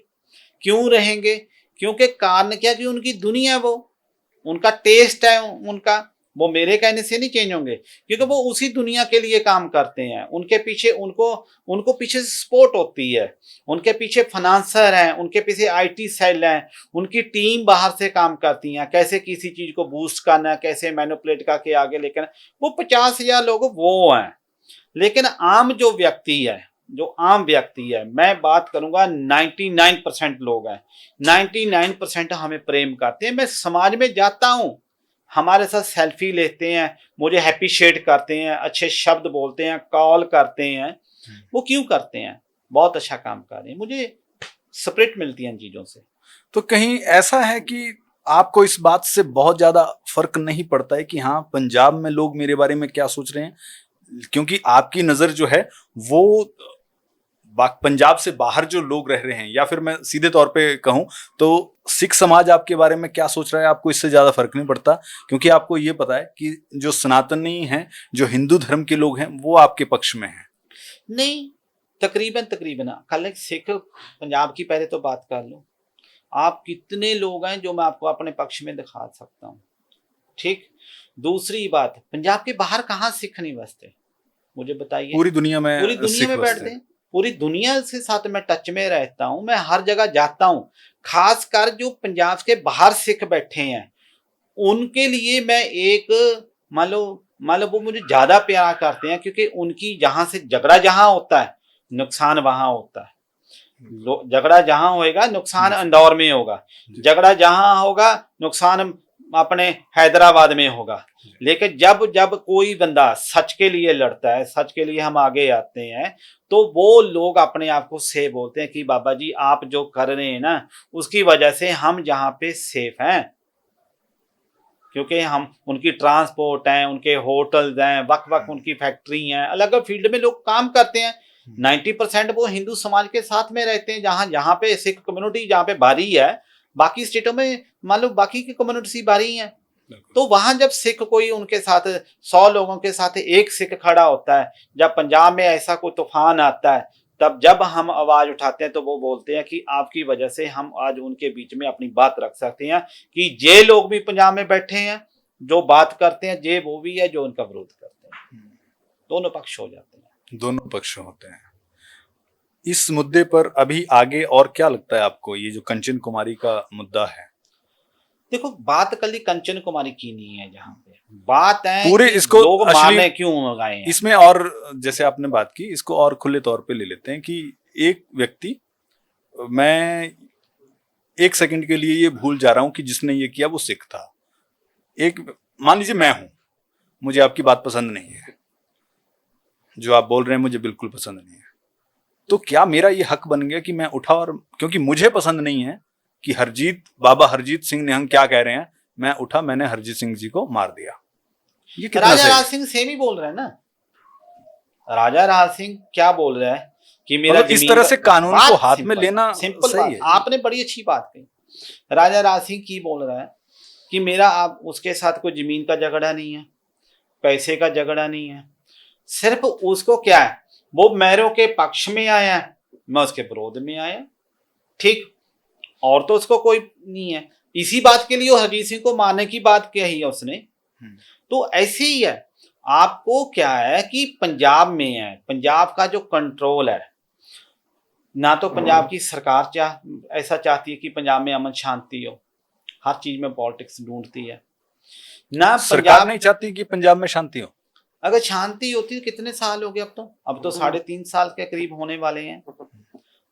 क्यों रहेंगे? क्योंकि कारण क्या, कि उनकी दुनिया, वो उनका टेस्ट है, उनका वो मेरे कहने से नहीं चेंज होंगे, क्योंकि वो उसी दुनिया के लिए काम करते हैं। उनके पीछे उनको पीछे सपोर्ट होती है, उनके पीछे फाइनेंसर हैं, उनके पीछे आईटी सेल हैं, उनकी टीम बाहर से काम करती है, कैसे किसी चीज को बूस्ट करना है, कैसे मैनिपुलेट करके आगे लेकर। वो 50,000 लोग वो हैं। लेकिन आम जो व्यक्ति है, मैं बात करूंगा 99% लोग हैं। 99% हमें प्रेम करते हैं। मैं समाज में जाता हूं, हमारे साथ सेल्फी लेते हैं, मुझे हैप्पीशिएट करते हैं, अच्छे शब्द बोलते हैं, कॉल करते हैं। वो क्यों करते हैं? बहुत अच्छा काम कर रहे हैं, मुझे स्पिरिट मिलती है इन चीजों से। तो कहीं ऐसा है कि आपको इस बात से बहुत ज्यादा फर्क नहीं पड़ता है कि हाँ पंजाब में लोग मेरे बारे में क्या सोच रहे हैं, क्योंकि आपकी नजर जो है वो पंजाब से बाहर जो लोग रह रहे हैं, या फिर मैं सीधे तौर पे कहूं तो सिख समाज आपके बारे में क्या सोच रहा है, आपको इससे ज्यादा फर्क नहीं पड़ता, क्योंकि आपको ये पता है कि जो सनातनी हैं, जो हिंदू धर्म के लोग हैं, वो आपके पक्ष में हैं। नहीं, तकरीबन कल सिख पंजाब की पहले तो बात कर लो, आप कितने लोग हैं जो मैं आपको अपने पक्ष में दिखा सकता हूँ। ठीक, दूसरी बात, पंजाब के बाहर कहाँ सिख नहीं बसते, मुझे बताइए। पूरी दुनिया में बैठते हैं, पूरी दुनिया के साथ मैं टच में रहता हूं, मैं हर जगह जाता हूं। खासकर जो पंजाब के बाहर सिख बैठे हैं, उनके लिए मैं एक मान लो वो मुझे ज्यादा प्यार करते हैं, क्योंकि उनकी जहां से झगड़ा जहां होता है, नुकसान वहां होता है। झगड़ा जहां होएगा, नुकसान इंदौर में होगा। झगड़ा जहां होगा, नुकसान अपने हैदराबाद में होगा। लेकिन जब कोई बंदा सच के लिए लड़ता है, सच के लिए हम आगे आते हैं, तो वो लोग अपने आप को सेफ बोलते हैं कि बाबा जी आप जो कर रहे हैं ना, उसकी वजह से हम जहां पे सेफ हैं, क्योंकि हम उनकी ट्रांसपोर्ट हैं, उनके होटल्स हैं, वक्त उनकी फैक्ट्री हैं, अलग अलग फील्ड में लोग काम करते हैं। 90% वो हिंदू समाज के साथ में रहते हैं। जहां पे सिख कम्युनिटी जहां पे भारी है, बाकी स्टेटों में मान लो बाकी की कम्युनिटी भारी है, तो वहां जब सिख कोई उनके साथ 100 लोगों के साथ एक सिख खड़ा होता है, जब पंजाब में ऐसा कोई तूफान आता है, तब जब हम आवाज उठाते हैं तो वो बोलते हैं कि आपकी वजह से हम आज उनके बीच में अपनी बात रख सकते हैं, कि जे लोग भी पंजाब में बैठे हैं जो बात करते हैं, जे वो भी है जो उनका विरोध करते हैं। दोनों पक्ष हो जाते हैं, दोनों पक्ष होते हैं। इस मुद्दे पर अभी आगे और क्या लगता है आपको, ये जो कंचन कुमारी का मुद्दा है? देखो, बात कल कंचन कुमारी की नहीं है, जहां पे बात है पूरे इसको लोग मारने क्यों गए हैं इसमें। और जैसे आपने बात की, इसको और खुले तौर पे ले लेते हैं कि एक व्यक्ति, मैं 1 सेकंड के लिए ये भूल जा रहा हूं कि जिसने ये किया वो सिख था। एक मान लीजिए मैं हूं, मुझे आपकी बात पसंद नहीं है, जो आप बोल रहे हैं मुझे बिल्कुल पसंद नहीं है, तो क्या मेरा ये हक बन गया कि मैं उठा और, क्योंकि मुझे पसंद नहीं है कि बाबा हरजीत सिंह निहंग क्या कह रहे हैं, मैं उठा, मैंने हरजीत सिंह जी को मार दिया। ये कितना राजा सही राज है? सिंह सेम ही बोल रहे हैं ना। राजा राज सिंह क्या बोल रहा है कि मेरा मतलब इस जमीन तरह का से कानून को बात हाथ में लेना सिंपल सही बात, है। आपने बड़ी अच्छी बात कही। राजा राज सिंह की बोल रहा है कि मेरा आप उसके साथ कोई जमीन का झगड़ा नहीं है, पैसे का झगड़ा नहीं है, सिर्फ उसको क्या है, वो मैरों के पक्ष में आया है, मैं उसके विरोध में आया, ठीक, और तो उसको कोई नहीं है। इसी बात के लिए हरजीत सिंह को मारने की बात कही है उसने। तो ऐसे ही है, आपको क्या है कि पंजाब में है, पंजाब का जो कंट्रोल है ना, तो पंजाब की सरकार ऐसा चाहती है कि पंजाब में अमन शांति हो, हर चीज में पॉलिटिक्स ढूंढती है ना। सरकार नहीं चाहती कि पंजाब में शांति हो। अगर शांति होती तो कितने साल हो गए, अब तो 3.5 साल के करीब होने वाले हैं।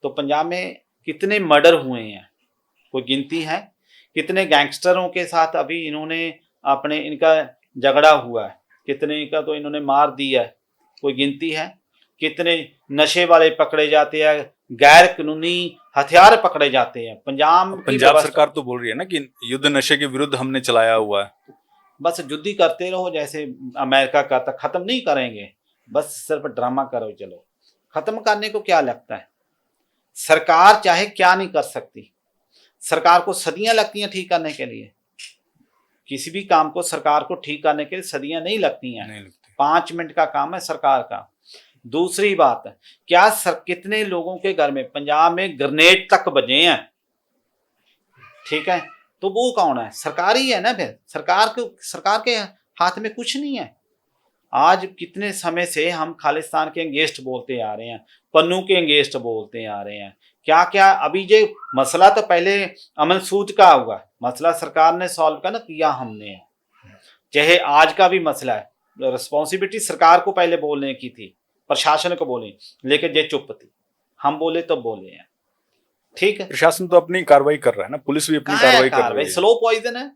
तो पंजाब में कितने मर्डर हुए हैं, कोई गिनती है? कितने गैंगस्टरों के साथ अभी इन्होंने अपने इनका झगड़ा हुआ है, कितने का तो इन्होंने मार दिया है, कोई गिनती है? कितने नशे वाले पकड़े जाते हैं, गैर कानूनी हथियार पकड़े जाते हैं। पंजाब सरकार तो बोल रही है ना कि युद्ध नशे के विरुद्ध हमने चलाया हुआ है। बस युद्ध करते रहो जैसे अमेरिका करता, खत्म नहीं करेंगे, बस सिर्फ ड्रामा करो। चलो, खत्म करने को क्या लगता है? सरकार चाहे क्या नहीं कर सकती, सरकार को सदियां लगती हैं ठीक करने के लिए। किसी भी काम को सरकार को ठीक करने के लिए सदियां नहीं लगती हैं, 5 मिनट का काम है सरकार का। दूसरी बात, क्या कितने लोगों के घर में पंजाब में ग्रेनेड तक बजे हैं, ठीक है, तो वो कौन है? सरकार ही है ना। फिर सरकार के हाथ में कुछ नहीं है। आज कितने समय से हम खालिस्तान के अगेंस्ट बोलते आ रहे हैं, पन्नू के अगेंस्ट बोलते आ रहे हैं, क्या क्या। अभी जो मसला तो पहले अमन सूद का हुआ, मसला सरकार ने सॉल्व का ना किया हमने, चाहे आज का भी मसला है, रिस्पॉन्सिबिलिटी सरकार को पहले बोलने की थी, प्रशासन को बोले, लेकिन ये चुप थी, हम बोले तो बोले हैं, ठीक है। प्रशासन तो अपनी कार्रवाई कर रहा है ना, पुलिस भी अपनी कार्रवाई कर रही है। स्लो पॉइजन है।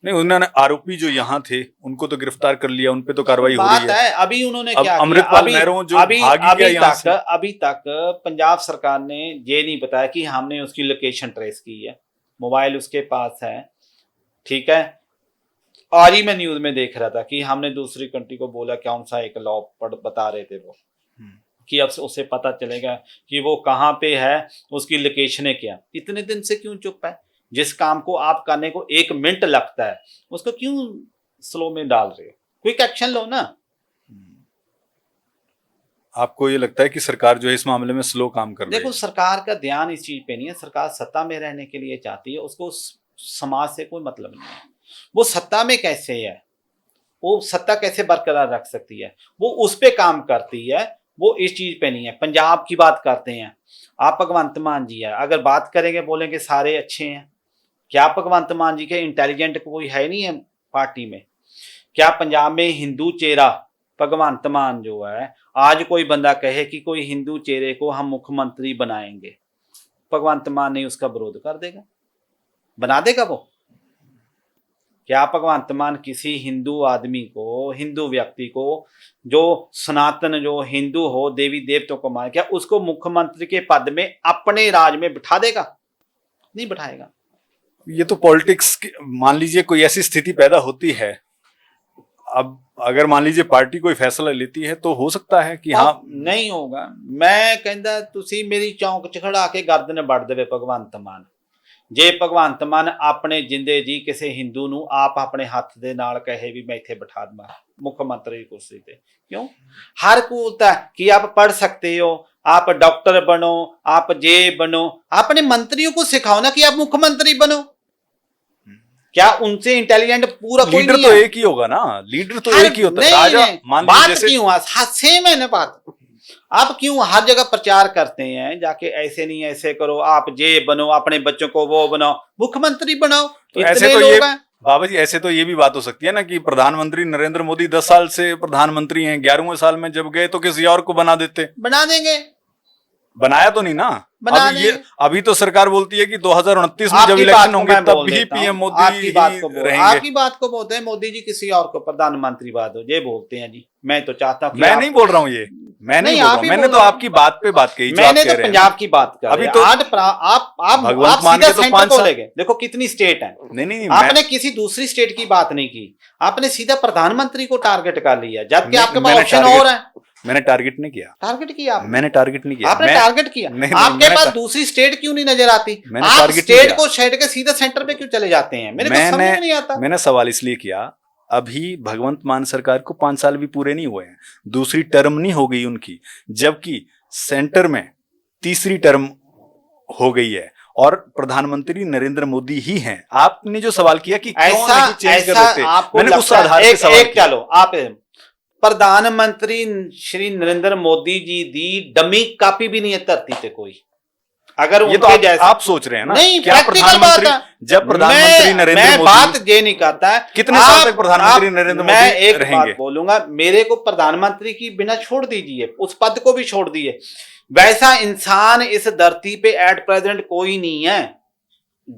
नहीं, उन्होंने आरोपी जो यहाँ थे उनको तो गिरफ्तार कर लिया, उनपे तो कार्रवाई हो रही है। अभी उन्होंने क्या किया? अमृतपाल महरो जो भागी गया यहाँ से। अभी तक पंजाब सरकार ने ये नहीं बताया कि हमने उसकी लोकेशन ट्रेस की है, मोबाइल उसके पास है, ठीक है। आज ही मैं न्यूज में देख रहा था कि हमने दूसरी कंट्री को बोला, कौन सा एक लॉ बता रहे थे वो, कि अब उससे पता चलेगा कि वो कहाँ पे है, उसकी लोकेशन क्या। इतने दिन से क्यों चुप है? जिस काम को आप करने को 1 मिनट लगता है, उसको क्यों स्लो में डाल रहे हो? क्विक एक्शन लो ना। आपको ये लगता है कि सरकार जो है इस मामले में स्लो काम कर रही है? देखो, सरकार का ध्यान इस चीज पे नहीं है। सरकार सत्ता में रहने के लिए चाहती है, उसको समाज से कोई मतलब नहीं है। वो सत्ता में कैसे है, वो सत्ता कैसे बरकरार रख सकती है, वो उस पे काम करती है, वो इस चीज पे नहीं है। पंजाब की बात करते हैं आप, भगवंत मान जी है, अगर बात करेंगे बोलेंगे सारे अच्छे हैं। क्या भगवंत मान जी के इंटेलिजेंट कोई है नहीं है पार्टी में? क्या पंजाब में हिंदू चेहरा भगवंत मान जो है, आज कोई बंदा कहे कि कोई हिंदू चेहरे को हम मुख्यमंत्री बनाएंगे, भगवंत मान नहीं उसका विरोध कर देगा, बना देगा वो? क्या भगवंत मान किसी हिंदू आदमी को, हिंदू व्यक्ति को, जो सनातन जो हिंदू हो, देवी देवताओं को मान, क्या उसको मुख्यमंत्री के पद में अपने राज में बिठा देगा? नहीं बिठाएगा। ये तो पॉलिटिक्स, मान लीजिए कोई ऐसी स्थिति पैदा होती है, अब अगर मान लीजिए पार्टी कोई फैसला लेती है तो हो सकता है कि हाँ, नहीं होगा। मैं कहता तुसी मेरी चौंक च खड़ा के गर्दन बढ़ देवे भगवंत मान, जे भगवंत मान अपने जिंदे जी किसी हिंदू नू आप अपने हाथ दे नाल कहे भी मैं इत्थे बिठा दूंगा मुख्यमंत्री की कुर्सी पे, क्यों? हर कूलता कि आप पढ़ सकते हो, आप डॉक्टर बनो, आप जे बनो, अपने मंत्रियों को सिखाओ ना कि आप मुख्यमंत्री बनो। क्या उनसे इंटेलिजेंट पूरा कोई नहीं है? लीडर तो एक ही होगा ना, लीडर तो एक ही होता है। राजा मान बात जैसे क्यों सेम है ना बात। आप क्यों हर जगह प्रचार करते हैं जाके, ऐसे नहीं ऐसे करो, आप जे बनो, अपने बच्चों को वो बनाओ, मुख्यमंत्री बनाओ। तो ऐसे तो ये बाबा जी, ऐसे तो ये भी बात हो सकती है ना कि प्रधानमंत्री नरेंद्र मोदी 10 साल से प्रधानमंत्री हैं, 11वें साल में जब गए तो किसी और को बना देते। बना देंगे, बनाया तो नहीं ना। बना अभी तो सरकार बोलती है कि 2029 में जब आपकी बात इलेक्शन को होंगे मैं तब बोल भी देता हूं, पीएम मोदी आपकी बात को ही रहेंगे। आपकी बात को बोलते हैं मोदी जी किसी और को प्रधानमंत्री बात हो, ये बोलते हैं जी। मैं तो चाहता हूं कि मैं आप नहीं बोल रहा हूँ ये, मैं नहीं नहीं, बोल रहा आप हूँ, ही मैंने बोल तो रहे हैं। आपकी बात पे बात कही जो आप मैंने कह तो रहे हैं पंजाब ना। की बात कर अभी रहे हैं। तो आप भगवंत मान सीधा के तो सेंटर 5 को साल ले गए। देखो कितनी स्टेट है, नहीं आपने किसी दूसरी स्टेट की बात नहीं की, आपने सीधा प्रधानमंत्री को टारगेट कर लिया, जबकि आपके पास ऑप्शन और है। मैंने टारगेट नहीं किया, टारगेट किया आपने, मैंने टारगेट नहीं किया, आपने टारगेट किया। नहीं, आपके मैंने पास दूसरी स्टेट क्यों नहीं नजर आती? मैंने आप टारगेट नहीं स्टेट किया। को छेड़ के सीधा सेंटर पे क्यों चले जाते हैं? मेरे को समझ में नहीं आता। मैंने सवाल इसलिए किया, अभी भगवंत मान सरकार को 5 साल भी पूरे नहीं हुए हैं, दूसरी टर्म नहीं हो गई उनकी, जबकि सेंटर में तीसरी टर्म हो गई है और प्रधानमंत्री नरेंद्र मोदी ही हैं। आपने जो सवाल किया कि क्यों नहीं चेंज कर देते, मैंने उस आधार पे सवाल किया। चलो आप प्रधानमंत्री श्री नरेंद्र मोदी जी दी डमी कापी भी नहीं है धरती पे कोई। अगर ये तो आप सोच रहे हैं ना, नहीं, क्या प्रधानमंत्री जब प्रधानमंत्री नरेंद्र मोदी, मैं बात ये नहीं करता कितने साल तक प्रधानमंत्री नरेंद्र मोदी मैं एक रहेंगे? बात बोलूंगा, मेरे को प्रधानमंत्री की बिना छोड़ दीजिए, उस पद को भी छोड़ दिए, वैसा इंसान इस धरती पे एट प्रेजेंट कोई नहीं है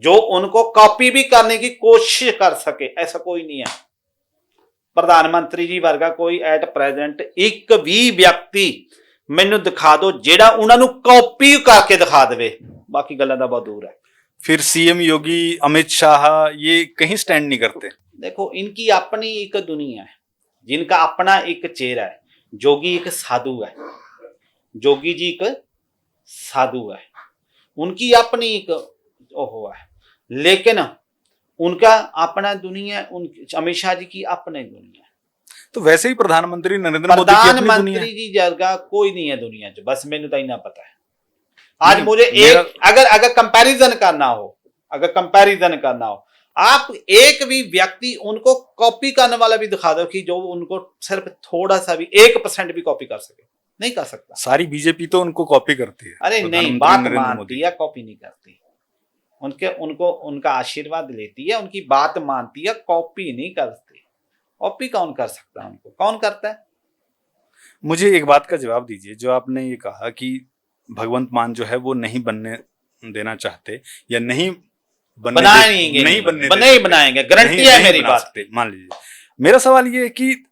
जो उनको कॉपी भी करने की कोशिश कर सके, ऐसा कोई नहीं है। प्रधानमंत्री जी वर्गा कोई एट प्रेजेंट एक भी व्यक्ति मैनू दिखा दो जेड़ा उन्होंने कॉपी करके दिखा दे, बाकी गल्लां दा बहुत दूर है। फिर सीएम योगी, अमित शाह ये कहीं स्टैंड नहीं करते। देखो इनकी अपनी एक दुनिया है, जिनका अपना एक चेहरा है। जोगी एक साधु है, जोगी जी एक साधु है, उनकी अपनी एक ओहो है, लेकिन उनका अपना दुनिया, अमित शाह जी की अपनी दुनिया। तो वैसे ही प्रधानमंत्री नरेंद्र मोदी की अपनी दुनिया। प्रधानमंत्री जी जगह कोई नहीं है दुनिया च, बस मैंने तो इतना पता है। आज मुझे एक अगर कंपैरिजन करना हो, आप एक भी व्यक्ति उनको कॉपी करने वाला भी दिखा दो कि जो उनको सिर्फ थोड़ा सा भी 1% भी कॉपी कर सके, नहीं कर सकता। सारी बीजेपी तो उनको कॉपी करती है। अरे नहीं, बात मानती है, कॉपी नहीं करती। उनको उनका आशीर्वाद लेती है, उनकी बात मानती है, कॉपी नहीं करती। कॉपी कौन कर सकता है? उनको कौन करता है? मुझे एक बात का जवाब दीजिए, जो आपने ये कहा कि भगवंत मान जो है वो नहीं बनने देना चाहते या नहीं बनाएंगे, नहीं बनाएंगे, गारंटी है मेरी बात। मान लीजिए, मेरा सवाल ये है कि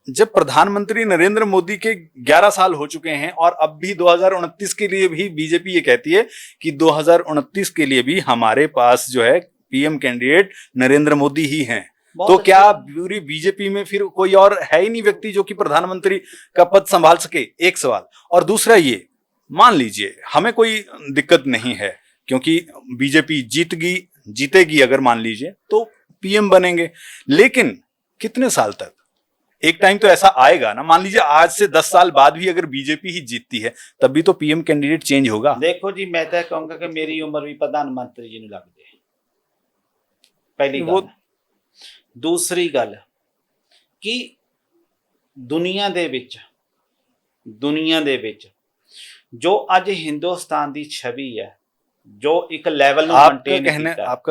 जब प्रधानमंत्री नरेंद्र मोदी के 11 साल हो चुके हैं और अब भी 2029 के लिए भी बीजेपी ये कहती है कि 2029 के लिए भी हमारे पास जो है पीएम कैंडिडेट नरेंद्र मोदी ही हैं, तो क्या पूरी बीजेपी में फिर कोई और है ही नहीं व्यक्ति जो कि प्रधानमंत्री का पद संभाल सके? एक सवाल। और दूसरा ये, मान लीजिए हमें कोई दिक्कत नहीं है क्योंकि बीजेपी जीतेगी अगर मान लीजिए तो पीएम बनेंगे, लेकिन कितने साल तक? एक टाइम तो ऐसा आएगा ना, मान लीजिए आज से 10 साल बाद भी अगर बीजेपी ही जीतती है तब भी तो पीएम कैंडिडेट चेंज होगा। देखो जी, मैं तो कहूंगा कि मेरी उम्र भी प्रधानमंत्री जी ने लग जाए, पहली गल। दूसरी गल कि दुनिया दे विच जो अज हिंदुस्तान की छवि है, जो एक लेवल आपका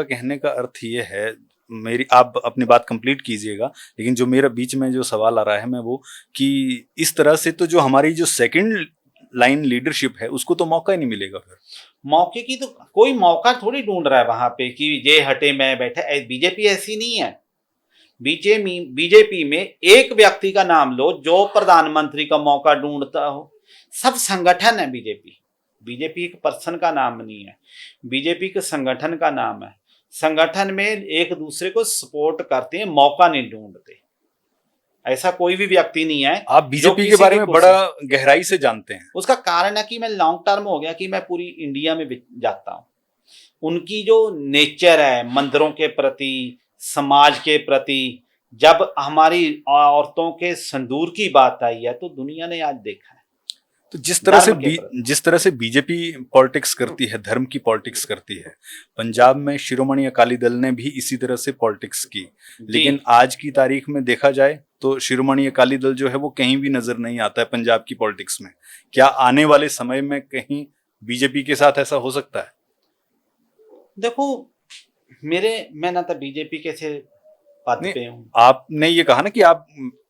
कहने का अर्थ ये है, मेरी आप अपनी बात कंप्लीट कीजिएगा, लेकिन जो मेरा बीच में जो सवाल आ रहा है मैं वो कि इस तरह से तो जो हमारी जो सेकंड लाइन लीडरशिप है उसको तो मौका ही नहीं मिलेगा। फिर मौके की तो कोई मौका थोड़ी ढूंढ रहा है वहां पे कि ये हटे मैं बैठा। बीजेपी ऐसी नहीं है। बीजेपी में एक व्यक्ति का नाम लो जो प्रधानमंत्री का मौका ढूंढता हो। सब संगठन है बीजेपी एक पर्सन का नाम नहीं है, बीजेपी के संगठन का नाम है। संगठन में एक दूसरे को सपोर्ट करते हैं, मौका नहीं ढूंढते। ऐसा कोई भी व्यक्ति नहीं है। आप बीजेपी के बारे में बड़ा गहराई से जानते हैं। उसका कारण है कि मैं लॉन्ग टर्म हो गया कि मैं पूरी इंडिया में जाता हूँ। उनकी जो नेचर है मंदिरों के प्रति, समाज के प्रति, जब हमारी औरतों के संदूर की बात आई है तो दुनिया ने आज देखा है। तो जिस तरह से बीजेपी पॉलिटिक्स करती है, धर्म की पॉलिटिक्स करती है, पंजाब में शिरोमणि अकाली दल ने भी इसी तरह से पॉलिटिक्स की, लेकिन आज की तारीख में देखा जाए तो शिरोमणि अकाली दल जो है वो कहीं भी नजर नहीं आता है पंजाब की पॉलिटिक्स में। क्या आने वाले समय में कहीं बीजेपी के साथ ऐसा हो सकता है? देखो मैं ना तो बीजेपी के से पद पे हूँ। आपने ये कहा ना कि आप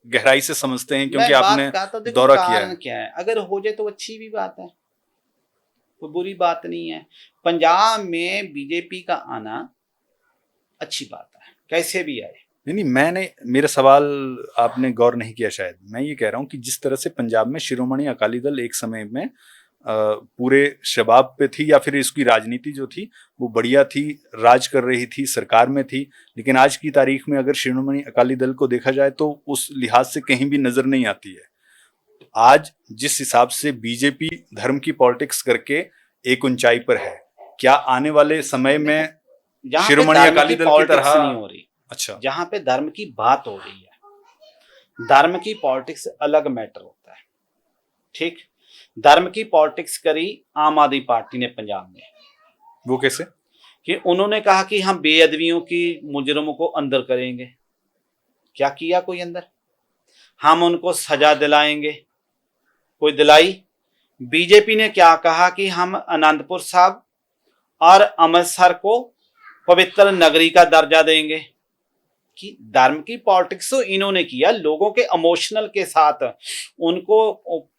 गहराई से समझते हैं क्योंकि आपने दौरा किया है। क्या है, अगर हो जाए तो अच्छी भी बात है। कोई बुरी बात नहीं है। पंजाब में बीजेपी का आना अच्छी बात है, कैसे भी आए। नहीं, मैंने, मेरा सवाल आपने गौर नहीं किया शायद। मैं ये कह रहा हूँ कि जिस तरह से पंजाब में शिरोमणि अकाली दल एक समय में पूरे शबाब पे थी, या फिर इसकी राजनीति जो थी वो बढ़िया थी, राज कर रही थी, सरकार में थी, लेकिन आज की तारीख में अगर शिरोमणि अकाली दल को देखा जाए तो उस लिहाज से कहीं भी नजर नहीं आती है। आज जिस हिसाब से बीजेपी धर्म की पॉलिटिक्स करके एक ऊंचाई पर है, क्या आने वाले समय में जहाँ पे शिरोमणि धर्म अकाली की दल की पॉलिटिक्स तरह? नहीं हो रही, अच्छा, जहाँ पे धर्म की बात हो रही है, धर्म की पॉलिटिक्स अलग मैटर होता है, ठीक। धर्म की पॉलिटिक्स करी आम आदमी पार्टी ने पंजाब में। वो कैसे? कि उन्होंने कहा कि हम बेअदबियों की मुजरिमों को अंदर करेंगे। क्या किया कोई अंदर? हम उनको सजा दिलाएंगे, कोई दिलाई? बीजेपी ने क्या कहा कि हम आनंदपुर साहब और अमृतसर को पवित्र नगरी का दर्जा देंगे। कि धर्म की पॉलिटिक्स तो इन्होंने किया, लोगों के इमोशनल के साथ उनको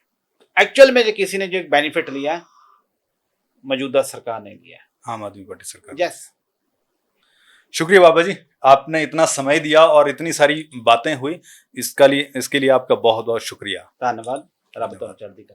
एक्चुअल में जो किसी ने जो बेनिफिट लिया, मौजूदा सरकार ने लिया, आम आदमी पार्टी सरकार। यस। शुक्रिया बाबा जी, आपने इतना समय दिया और इतनी सारी बातें हुई, इसके लिए आपका बहुत बहुत शुक्रिया। धन्यवाद। रब तो चढ़ती कला।